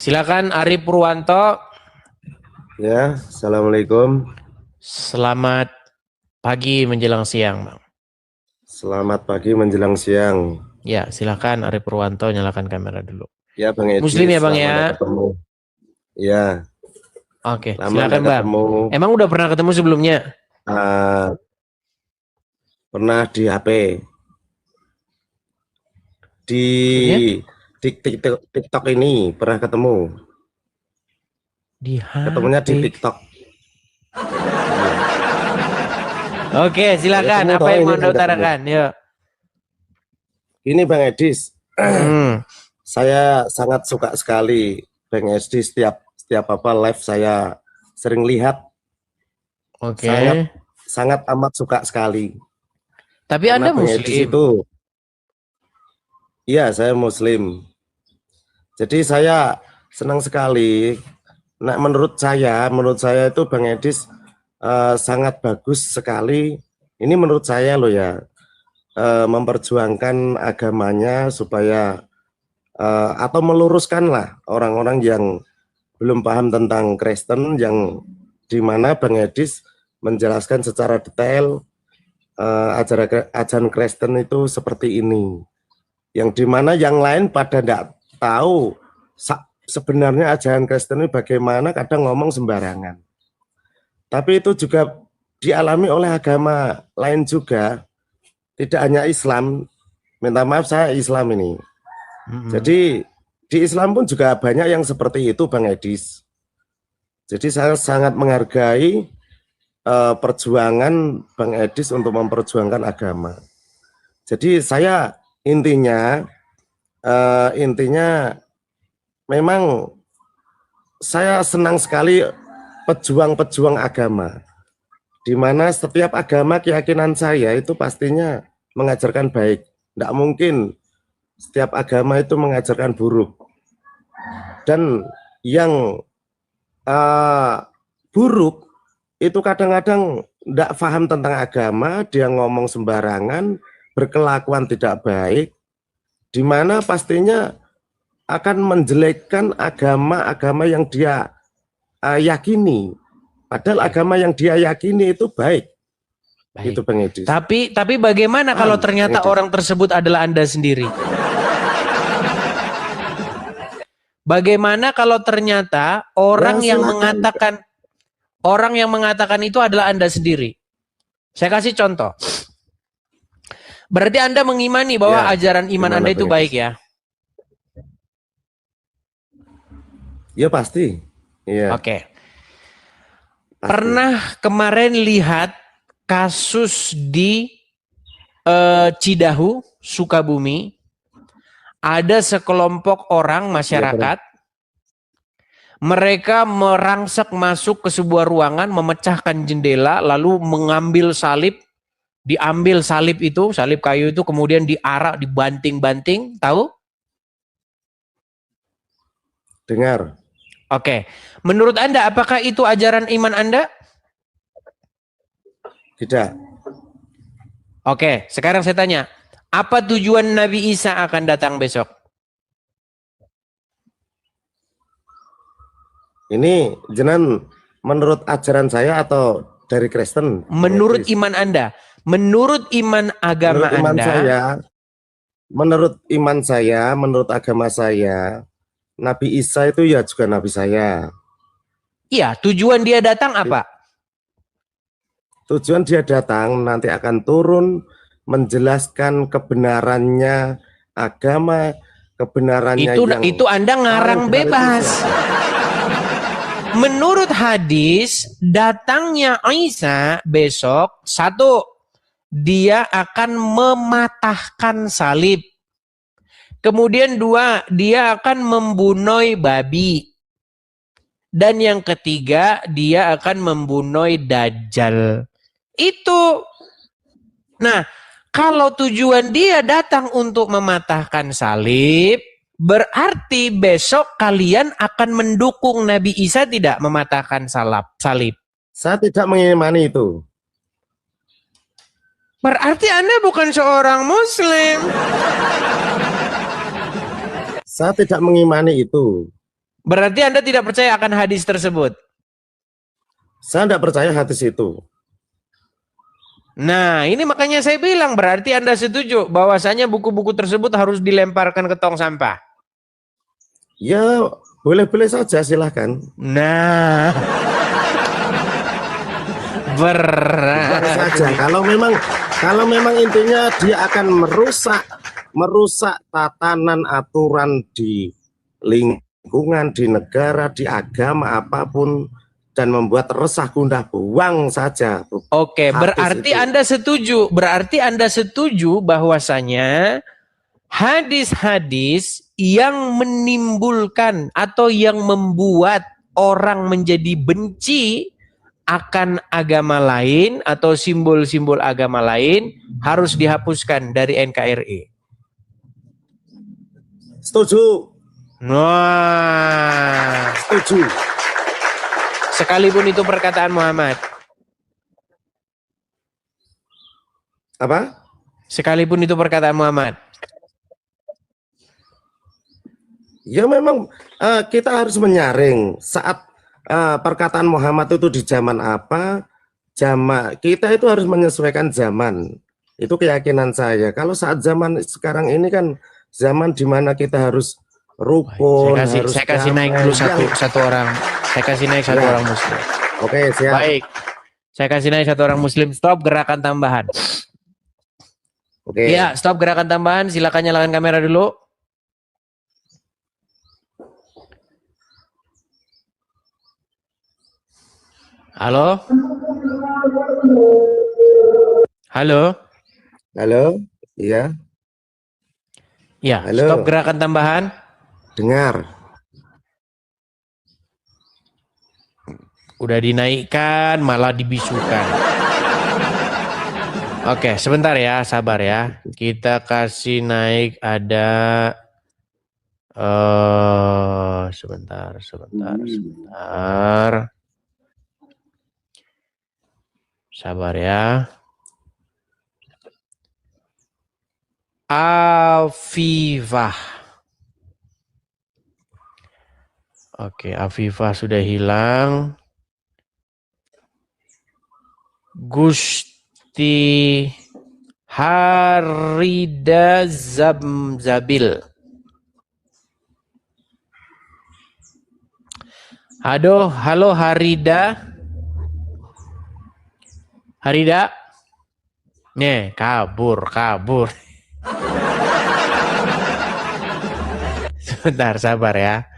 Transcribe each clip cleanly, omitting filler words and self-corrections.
Silakan Ari Purwanto. Ya, assalamualaikum. Selamat pagi menjelang siang, Bang. Selamat pagi menjelang siang. Ya, silakan Ari Purwanto, nyalakan kamera dulu. Ya, Bang Edi. Muslim ya, Bang lama ya. nggak ketemu. Ya. Oke, Lama silakan, nggak Bang. ketemu. Emang udah pernah ketemu sebelumnya? Pernah di HP. Di TikTok ini pernah ketemu. Di HP. Ketemunya di TikTok. Oke, silakan. Ya, apa yang mau Anda utarakan? Yuk. Ini Bang Edis. Saya sangat suka sekali Bang Edis, setiap apa live saya sering lihat. Oke. Sangat amat suka sekali. Tapi karena Anda Muslim. Iya, saya Muslim. Jadi saya senang sekali. Nah, menurut saya itu Bang Edis sangat bagus sekali. Ini menurut saya loh ya, memperjuangkan agamanya supaya atau meluruskanlah orang-orang yang belum paham tentang Kristen, yang dimana Bang Edis menjelaskan secara detail ajaran Kristen itu seperti ini. Yang dimana yang lain pada tidak tahu sebenarnya ajaran Kristen ini bagaimana, kadang ngomong sembarangan. Tapi itu juga dialami oleh agama lain juga, tidak hanya Islam. Minta maaf, saya Islam ini. Jadi di Islam pun juga banyak yang seperti itu, Bang Edis. Jadi saya sangat menghargai perjuangan Bang Edis untuk memperjuangkan agama. Jadi saya intinya memang saya senang sekali pejuang-pejuang agama, di mana setiap agama keyakinan saya itu pastinya mengajarkan baik. Tidak mungkin setiap agama itu mengajarkan buruk. Dan yang buruk itu kadang-kadang tidak paham tentang agama, dia ngomong sembarangan, berkelakuan tidak baik, di mana pastinya akan menjelekkan agama-agama yang dia yakini. Padahal agama yang dia yakini itu baik. Itu Bang Edis. Tapi bagaimana kalau ternyata orang tersebut adalah Anda sendiri? Bagaimana kalau ternyata orang yang mengatakan itu adalah Anda sendiri? Saya kasih contoh. Berarti Anda mengimani bahwa ajaran iman Anda itu baik ya? Ya pasti. Ya. Oke. Pernah kemarin lihat kasus di Cidahu, Sukabumi, ada sekelompok orang masyarakat, mereka merangsek masuk ke sebuah ruangan, memecahkan jendela, lalu mengambil salib, diambil salib itu, salib kayu itu, kemudian diarak, dibanting-banting, tahu? Dengar. Oke, menurut Anda apakah itu ajaran iman Anda? Tidak. Oke, sekarang saya tanya, apa tujuan Nabi Isa akan datang besok? Ini jenengan menurut ajaran saya atau dari Kristen? Menurut iman Anda, menurut iman agama Anda? Menurut iman saya, menurut agama saya, Nabi Isa itu ya juga Nabi saya. Iya, tujuan dia datang apa? Tujuan dia datang nanti akan turun menjelaskan kebenarannya agama, kebenarannya itu Anda ngarang bebas. Menurut hadis, datangnya Isa besok, satu, dia akan mematahkan salib. Kemudian dua, dia akan membunuh babi. Dan yang ketiga, dia akan membunuh Dajjal. Itu. Nah, kalau tujuan dia datang untuk mematahkan salib, berarti besok kalian akan mendukung Nabi Isa tidak mematahkan salib. Saya tidak mengimani itu. Berarti Anda bukan seorang Muslim. Saya tidak mengimani itu. Berarti Anda tidak percaya akan hadis tersebut. Saya tidak percaya hadis itu. Nah, ini makanya saya bilang berarti Anda setuju bahwasanya buku-buku tersebut harus dilemparkan ke tong sampah. Ya, boleh-boleh saja, silahkan. Nah, berat saja. Kalau memang intinya dia akan merusak tatanan aturan di lingkungan, di negara, di agama apapun, dan membuat resah gundah buang saja. Oke, berarti Anda setuju. Berarti Anda setuju bahwasanya hadis-hadis yang menimbulkan atau yang membuat orang menjadi benci akan agama lain atau simbol-simbol agama lain harus dihapuskan dari NKRI. Setuju. Wah, setuju. Sekalipun itu perkataan Muhammad. Apa? Sekalipun itu perkataan Muhammad. Ya memang kita harus menyaring saat perkataan Muhammad itu di zaman apa, kita itu harus menyesuaikan zaman. Itu keyakinan saya. Kalau saat zaman sekarang ini kan zaman dimana kita harus rukun, saya kasih naik dulu satu orang. Saya kasih naik satu orang muslim. Oke, siap. Baik. Saya kasih naik satu orang muslim. Stop gerakan tambahan. Oke. Iya, stop gerakan tambahan. Silakan nyalakan kamera dulu. Halo? Halo? Halo? Iya. Ya, halo. Stop gerakan tambahan. Dengar. Udah dinaikkan, malah dibisukan. Oke, sebentar ya, sabar ya. Kita kasih naik ada... sebentar. Sabar ya. Afifah. Oke, Afifah sudah hilang. Gusti Harida Zabil. Halo Harida. Harida. Nih, kabur. Sebentar, sabar ya.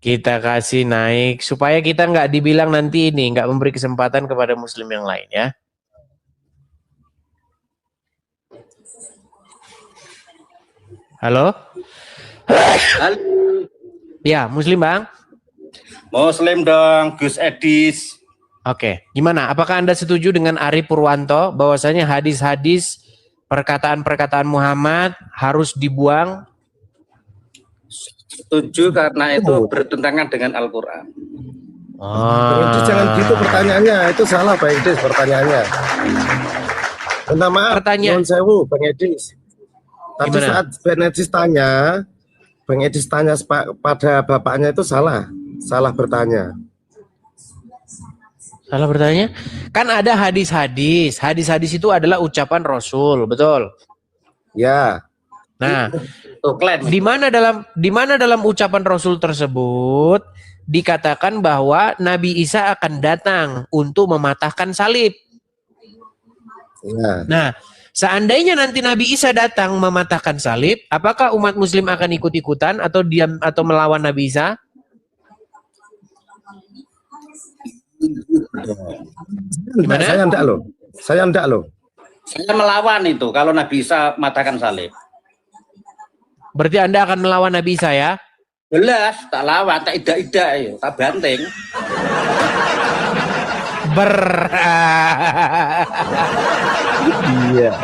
Kita kasih naik supaya kita nggak dibilang nanti ini nggak memberi kesempatan kepada muslim yang lain ya. Halo? Halo. Ya, muslim Bang? Muslim dong, Gus Edis. Oke, gimana? Apakah Anda setuju dengan Ari Purwanto bahwasanya hadis-hadis perkataan-perkataan Muhammad harus dibuang? Setuju karena itu bertentangan dengan Al-Quran. Itu jangan gitu pertanyaannya, itu salah Bang Edis pertanyaannya. Minta maaf, Pertanyaan sewu Bang Edis. Tadi saat Bang Edis tanya pada bapaknya itu salah bertanya. Salah bertanya? Kan ada hadis-hadis. Hadis-hadis itu adalah ucapan Rasul, betul? Ya. Nah, di mana dalam ucapan Rasul tersebut dikatakan bahwa Nabi Isa akan datang untuk mematahkan salib. Ya. Nah, seandainya nanti Nabi Isa datang mematahkan salib, apakah umat muslim akan ikut-ikutan atau diam atau melawan Nabi Isa? Gimana? Saya enggak loh. Saya melawan itu kalau Nabi Isa matahkan salib. Berarti Anda akan melawan Nabi Isa ya? Jelas, tak lawan, tak idak-idak ya, tak banting. Iya.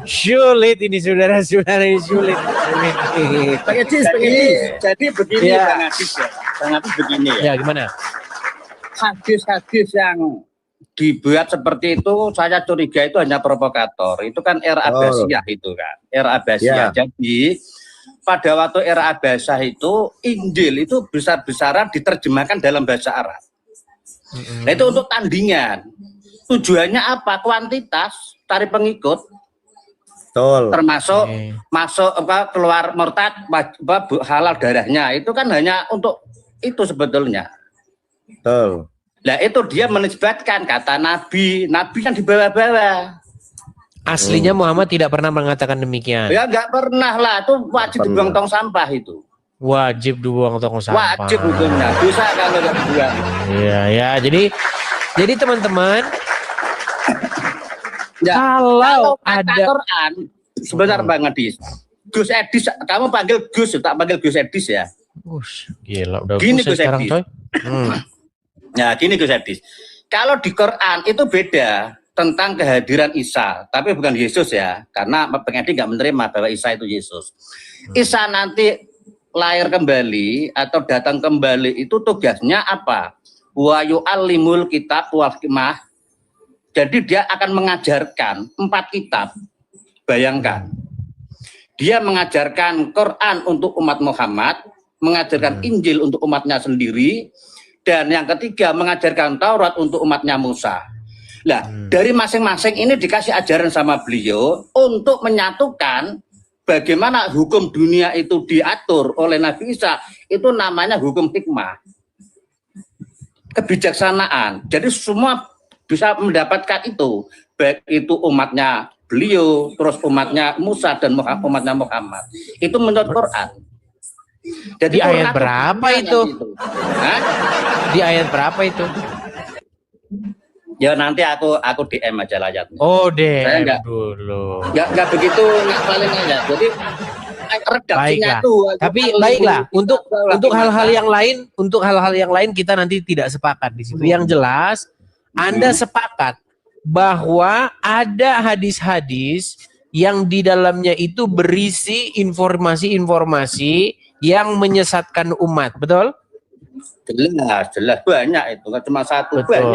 Sulit ini saudara-saudara, ini sulit. Jadi begini ya. Bang Adis begini ya. Ya gimana? Hadis-hadis yang dibuat seperti itu saya curiga itu hanya provokator. Itu kan era Abbasiyah itu kan. Era Abbasiyah. Jadi pada waktu era Abbasiyah itu Injil itu besar-besaran diterjemahkan dalam bahasa Arab. Nah, itu untuk tandingan. Tujuannya apa? Kuantitas, cari pengikut. Betul. Termasuk masuk keluar murtad halal darahnya. Itu kan hanya untuk itu sebetulnya. Betul. Nah, itu dia menisbatkan kata Nabi kan di bawah-bawah. Aslinya Muhammad tidak pernah mengatakan demikian. Ya nggak pernah lah, itu wajib dibuang tong sampah itu. Wajib dibuang tong sampah. Wajib hukumnya, bisa kalau nggak dibuang. Iya ya, jadi teman-teman, Ya, kalau kata ada Quran, sebentar Bang Adis. Gus Edis, kamu panggil Gus, tak panggil Gus Edis ya. Gila, udah Gini, pusing Gus sekarang Edis. coy. Nah, gini Gus Edis. Kalau di Quran itu beda tentang kehadiran Isa, tapi bukan Yesus ya, karena Bang Edi nggak menerima bahwa Isa itu Yesus. Isa nanti lahir kembali atau datang kembali itu tugasnya apa? Wa yu'allimul kitab wal hikmah. Jadi dia akan mengajarkan 4 kitab. Bayangkan. Dia mengajarkan Quran untuk umat Muhammad, mengajarkan Injil untuk umatnya sendiri, dan yang ketiga mengajarkan Taurat untuk umatnya Musa. Nah, dari masing-masing ini dikasih ajaran sama beliau untuk menyatukan bagaimana hukum dunia itu diatur oleh Nabi Isa, itu namanya hukum hikmah. Kebijaksanaan. Jadi semua bisa mendapatkan itu, baik itu umatnya beliau, terus umatnya Musa dan umatnya Muhammad. Itu menurut Quran. Jadi Di ayat Quran berapa itu? Hah? Di ayat berapa itu? Ya nanti aku DM aja ayatnya. Oh, Saya DM enggak. dulu. Nggak begitu ngapalin aja. Jadi redaksinya Baiklah. tuh. Tapi baiklah, untuk hal-hal yang lain kita nanti tidak sepakat di situ. Yang jelas Anda sepakat bahwa ada hadis-hadis yang di dalamnya itu berisi informasi-informasi yang menyesatkan umat, betul? Jelas banyak itu, nggak cuma satu, Betul.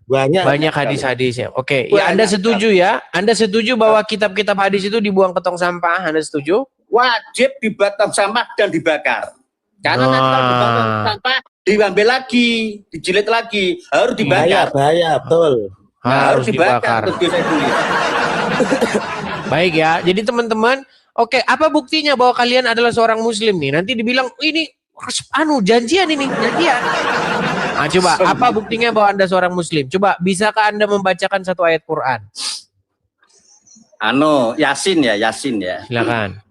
banyak hadis-hadis ya. Oke, ya Anda setuju ya? Anda setuju bahwa kitab-kitab hadis itu dibuang ke tong sampah? Anda setuju? Wajib dibatang sampah dan dibakar. Karena nanti kalau dibatang sampah diambil lagi, dijilid lagi, harus dibakar. Bahaya, betul. Harus dibakar. Terus Baik ya. Jadi teman-teman, oke, apa buktinya bahwa kalian adalah seorang muslim nih? Nanti dibilang ini janjian ini, janjian. Nah, coba apa buktinya bahwa Anda seorang muslim? Coba bisakah Anda membacakan satu ayat Quran? Yasin ya. Silakan.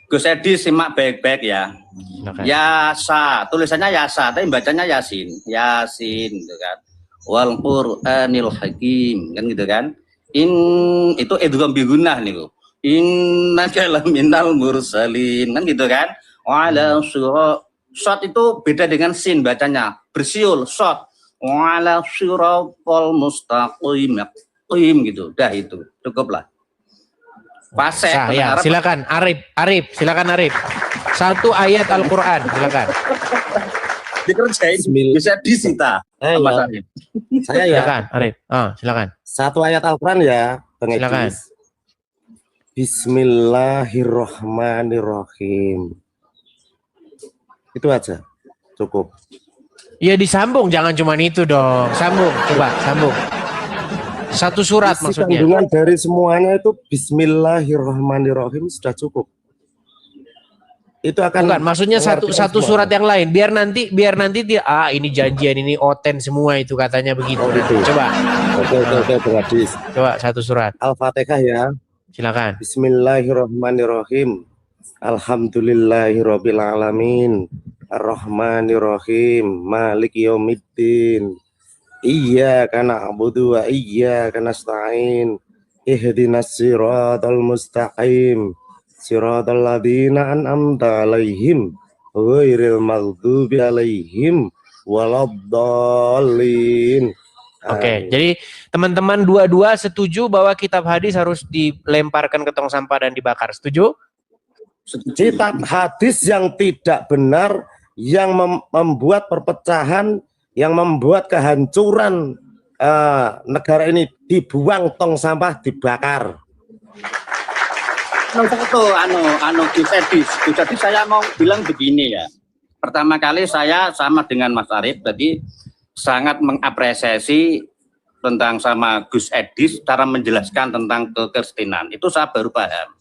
Gus Edi simak baik-baik ya. Silakan. Yasa, tulisannya Yasa, tapi bacanya Yasin. Yasin gitu kan. Wal Qur'anil Hakim kan gitu kan. Itu idgham bi gunnah niku. Innaka laminal mursalin kan gitu kan. Wala shot itu beda dengan sin bacanya. Bersiul shot. Wala siratal mustaqim gitu. Dah itu. Cukuplah. Pasek. Ya, silakan Arif, silakan Arif. Satu ayat Al-Qur'an, silakan. Dikerjain bisa disita. Saya ya. Silakan Arif. Silakan. Satu ayat Al-Quran ya, Bang Silakan. Edis. Bismillahirrahmanirrahim. Itu aja, cukup. Ya disambung, jangan cuma itu dong. Sambung, coba sambung. Satu surat Isi maksudnya. kandungan dari semuanya itu Bismillahirrahmanirrahim sudah cukup. Itu akan Bukan, maksudnya satu surat yang lain. Biar nanti ini janjian, ini oten semua itu katanya begitu. Coba. Oke, Bang Adis. Coba satu surat. Al-Fatihah ya. Silakan. Bismillahirrahmanirrahim. Alhamdulillahirabbil alamin. Ar-Rahmanirrahim. Maliki yaumiddin. Iyyaka na'budu wa iyyaka nasta'in. Ihdinas siratal mustaqim. Siratal ladzina an'amta 'alaihim ghairil maghdubi 'alaihim waladdallin. Oke, jadi teman-teman dua-dua setuju bahwa kitab hadis harus dilemparkan ke tong sampah dan dibakar. Setuju? Kitab hadis yang tidak benar, yang membuat perpecahan, yang membuat kehancuran negara ini, dibuang tong sampah, dibakar. Gus Edi, saya mau bilang begini ya. Pertama kali saya sama dengan Mas Arief, tadi sangat mengapresiasi tentang sama Gus Edi cara menjelaskan tentang kekristenan. Itu saya baru paham.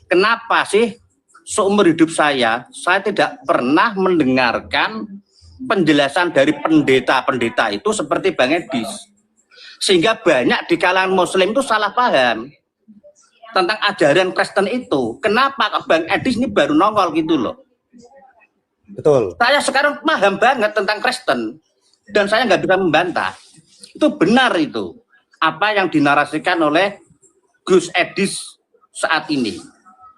Kenapa sih seumur hidup saya tidak pernah mendengarkan penjelasan dari pendeta-pendeta itu seperti Bang Edis. Sehingga banyak di kalangan Muslim itu salah paham tentang ajaran Kristen itu. Kenapa Bang Edis ini baru nongol gitu loh. Betul. Saya sekarang paham banget tentang Kristen dan saya nggak bisa membantah. Itu benar itu. Apa yang dinarasikan oleh Gus Edis saat ini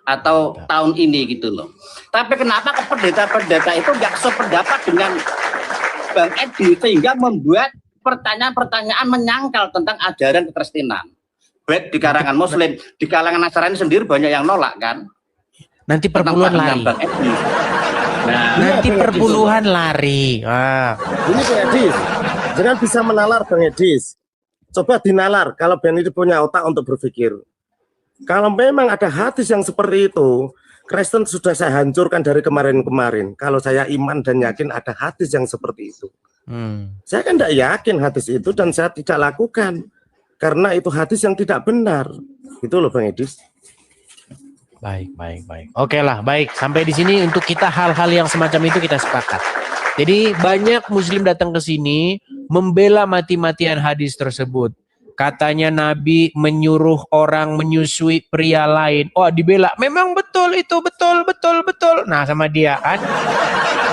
atau tahun ini gitu loh. Tapi kenapa pendeta-pendeta itu nggak sependapat dengan Bang Edi sehingga membuat pertanyaan-pertanyaan menyangkal tentang ajaran kekristenan. Baik di kalangan Muslim, di kalangan Nasrani sendiri banyak yang nolak kan. Nanti perpuluhan lari. Nanti perpuluhan lari. Wah. Ini Bang Edis, jangan bisa menalar Bang Edis. Coba dinalar kalau Bang Edis punya otak untuk berpikir. Kalau memang ada hadis yang seperti itu, Kristen sudah saya hancurkan dari kemarin-kemarin. Kalau saya iman dan yakin ada hadis yang seperti itu. Saya kan tidak yakin hadis itu dan saya tidak lakukan. Karena itu hadis yang tidak benar. Itu loh Bang Edis. Baik. Oke lah, baik. Sampai di sini untuk kita hal-hal yang semacam itu kita sepakat. Jadi banyak Muslim datang ke sini membela mati-matian hadis tersebut. Katanya Nabi menyuruh orang menyusui pria lain. Oh, dibela. Memang betul itu, betul. Nah, sama dia kan.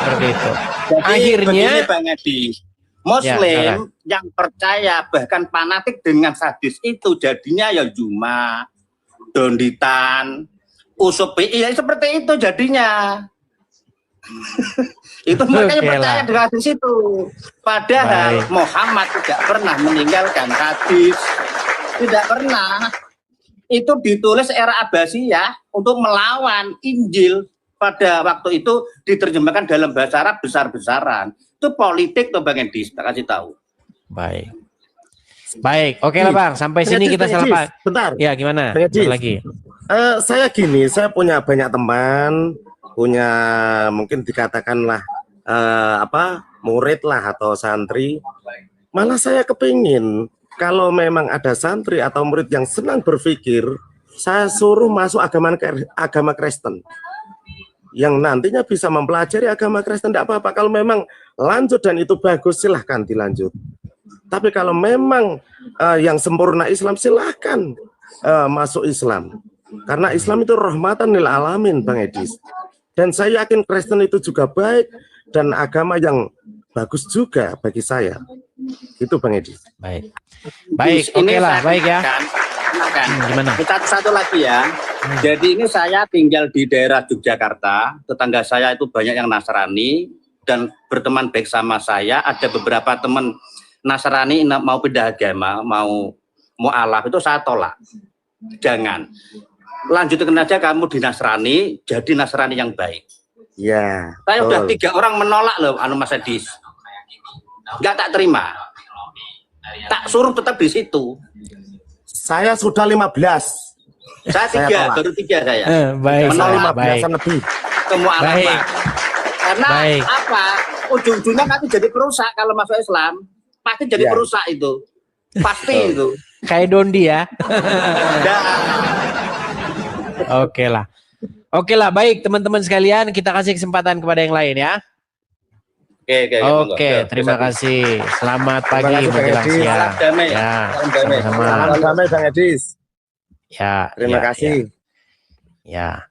Seperti itu. Jadi, akhirnya begini, Bang Edi, Muslim yang percaya bahkan fanatik dengan hadis itu jadinya ya Juma, Donditan, Usupi, ya seperti itu jadinya. Itu makanya percaya dengan hadis itu. Padahal Muhammad tidak pernah meninggalkan hadis. Tidak pernah. Itu ditulis era Abbasiyah untuk melawan Injil. Pada waktu itu diterjemahkan dalam bahasa Arab besar-besaran. Itu politik tuh Bang Edi, tak kasih tahu. Baik. Oke lah Bang, sampai sini kita salah. Bentar. Ya gimana? Lagi. Saya gini, saya punya banyak teman, punya mungkin dikatakanlah murid lah atau santri. Malah saya kepingin kalau memang ada santri atau murid yang senang berpikir, saya suruh masuk agama Kristen. Yang nantinya bisa mempelajari agama Kristen tidak apa-apa. Kalau memang lanjut dan itu bagus, silahkan dilanjut. Tapi kalau memang yang sempurna Islam, silahkan masuk Islam. Karena Islam itu rahmatan lil alamin Bang Edis. Dan saya yakin Kristen itu juga baik dan agama yang bagus juga bagi saya. Itu Bang Edi. Baik, oke lah, baik ya. Gimana? Kita satu lagi ya. Jadi ini saya tinggal di daerah Yogyakarta. Tetangga saya itu banyak yang Nasrani dan berteman baik sama saya. Ada beberapa teman Nasrani mau pindah agama, mau mu'alaf, itu saya tolak. Jangan. Lanjutkan aja kamu di Nasrani, jadi Nasrani yang baik. Ya. Saya udah 3 orang menolak loh, Mas Edis. Nggak tak terima. Tak suruh tetap di situ. Saya sudah 15. Saya 3, baru 3 saya. Baik. Menolak 15 lebih. Semua alamat. Karena apa? Ujung-ujungnya nanti jadi perusak kalau masuk Islam. Pasti jadi perusak itu. Pasti itu. Kayak Dondi ya. Oke lah, baik teman-teman sekalian, kita kasih kesempatan kepada yang lain ya. Oke, terima kasih. Selamat pagi menjelang siang. Salam damai. Ya, Salam damai Bang Edis. Ya, terima kasih. Ya.